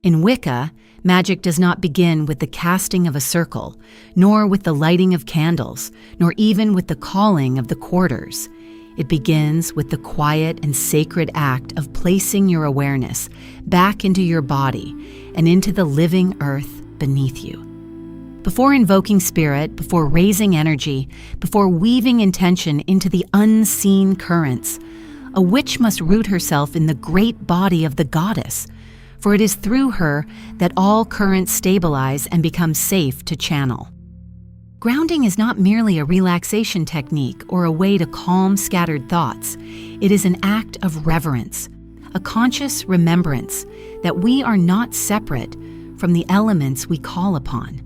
In Wicca, magic does not begin with the casting of a circle, nor with the lighting of candles, nor even with the calling of the quarters. It begins with the quiet and sacred act of placing your awareness back into your body and into the living earth beneath you. Before invoking spirit, before raising energy, before weaving intention into the unseen currents, a witch must root herself in the great body of the goddess, for it is through her that all currents stabilize and become safe to channel. Grounding is not merely a relaxation technique or a way to calm scattered thoughts. It is an act of reverence, a conscious remembrance that we are not separate from the elements we call upon.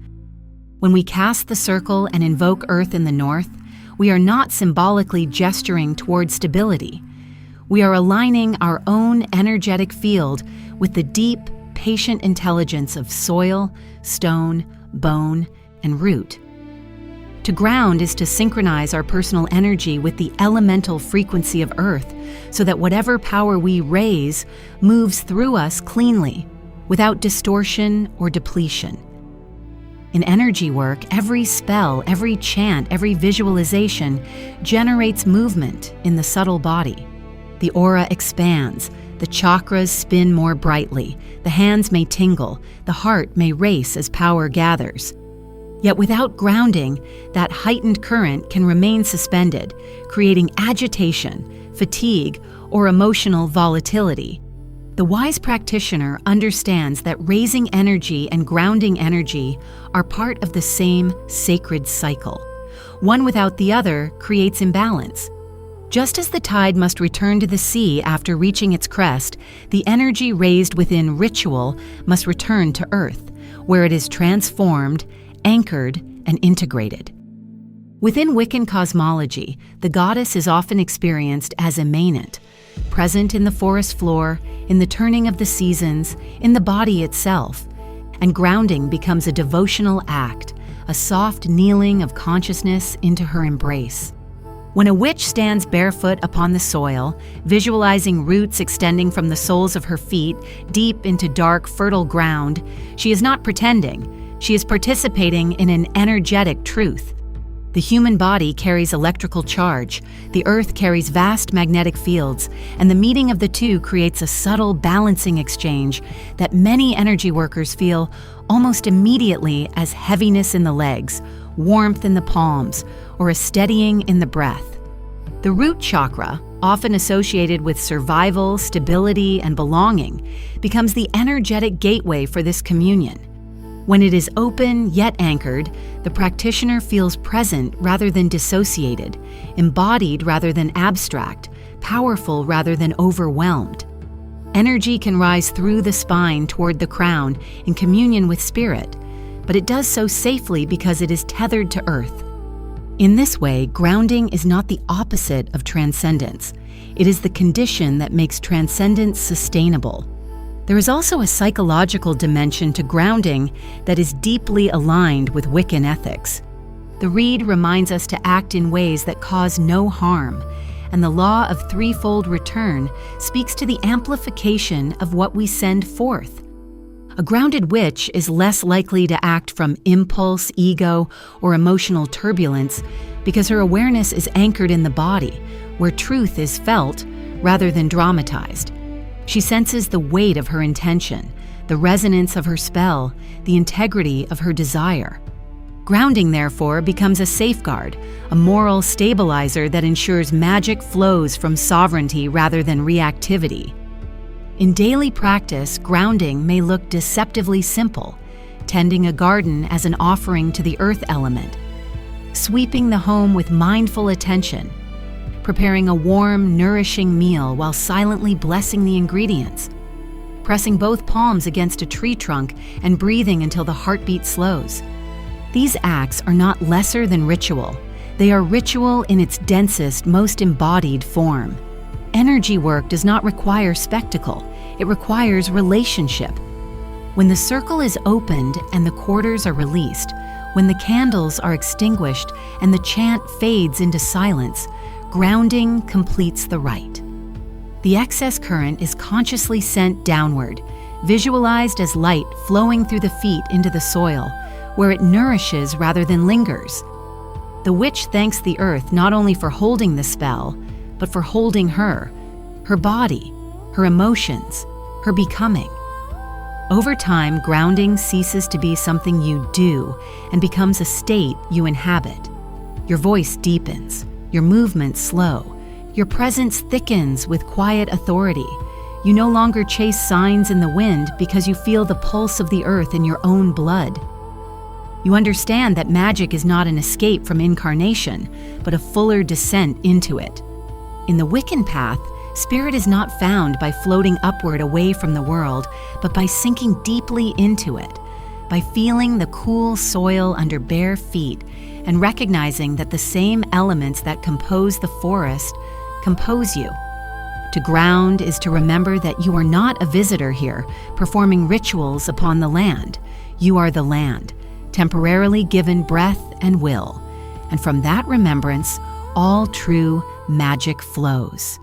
When we cast the circle and invoke earth in the north, we are not symbolically gesturing toward stability. We are aligning our own energetic field with the deep, patient intelligence of soil, stone, bone, and root. To ground is to synchronize our personal energy with the elemental frequency of earth so that whatever power we raise moves through us cleanly, without distortion or depletion. In energy work, every spell, every chant, every visualization generates movement in the subtle body. The aura expands, the chakras spin more brightly, the hands may tingle, the heart may race as power gathers. Yet without grounding, that heightened current can remain suspended, creating agitation, fatigue, or emotional volatility. The wise practitioner understands that raising energy and grounding energy are part of the same sacred cycle. One without the other creates imbalance. Just as the tide must return to the sea after reaching its crest, the energy raised within ritual must return to earth, where it is transformed, anchored, and integrated. Within Wiccan cosmology, the goddess is often experienced as immanent, present in the forest floor, in the turning of the seasons, in the body itself, and grounding becomes a devotional act, a soft kneeling of consciousness into her embrace. When a witch stands barefoot upon the soil, visualizing roots extending from the soles of her feet deep into dark, fertile ground, she is not pretending. She is participating in an energetic truth. The human body carries electrical charge, the earth carries vast magnetic fields, and the meeting of the two creates a subtle balancing exchange that many energy workers feel almost immediately as heaviness in the legs, warmth in the palms, or a steadying in the breath. The root chakra, often associated with survival, stability, and belonging, becomes the energetic gateway for this communion. When it is open yet anchored, the practitioner feels present rather than dissociated, embodied rather than abstract, powerful rather than overwhelmed. Energy can rise through the spine toward the crown in communion with spirit, but it does so safely because it is tethered to earth. In this way, grounding is not the opposite of transcendence. It is the condition that makes transcendence sustainable. There is also a psychological dimension to grounding that is deeply aligned with Wiccan ethics. The reed reminds us to act in ways that cause no harm, and the law of threefold return speaks to the amplification of what we send forth. A grounded witch is less likely to act from impulse, ego, or emotional turbulence because her awareness is anchored in the body, where truth is felt rather than dramatized. She senses the weight of her intention, the resonance of her spell, the integrity of her desire. Grounding, therefore, becomes a safeguard, a moral stabilizer that ensures magic flows from sovereignty rather than reactivity. In daily practice, grounding may look deceptively simple, tending a garden as an offering to the earth element, sweeping the home with mindful attention, preparing a warm, nourishing meal while silently blessing the ingredients, pressing both palms against a tree trunk and breathing until the heartbeat slows. These acts are not lesser than ritual. They are ritual in its densest, most embodied form. Energy work does not require spectacle. It requires relationship. When the circle is opened and the quarters are released, when the candles are extinguished and the chant fades into silence, grounding completes the rite. The excess current is consciously sent downward, visualized as light flowing through the feet into the soil, where it nourishes rather than lingers. The witch thanks the earth not only for holding the spell, but for holding her body, her emotions, her becoming. Over time, grounding ceases to be something you do and becomes a state you inhabit. Your voice deepens, your movements slow, your presence thickens with quiet authority. You no longer chase signs in the wind because you feel the pulse of the earth in your own blood. You understand that magic is not an escape from incarnation, but a fuller descent into it. In the Wiccan path, spirit is not found by floating upward away from the world, but by sinking deeply into it, by feeling the cool soil under bare feet and recognizing that the same elements that compose the forest compose you. To ground is to remember that you are not a visitor here, performing rituals upon the land. You are the land, temporarily given breath and will. And from that remembrance, all true magic flows.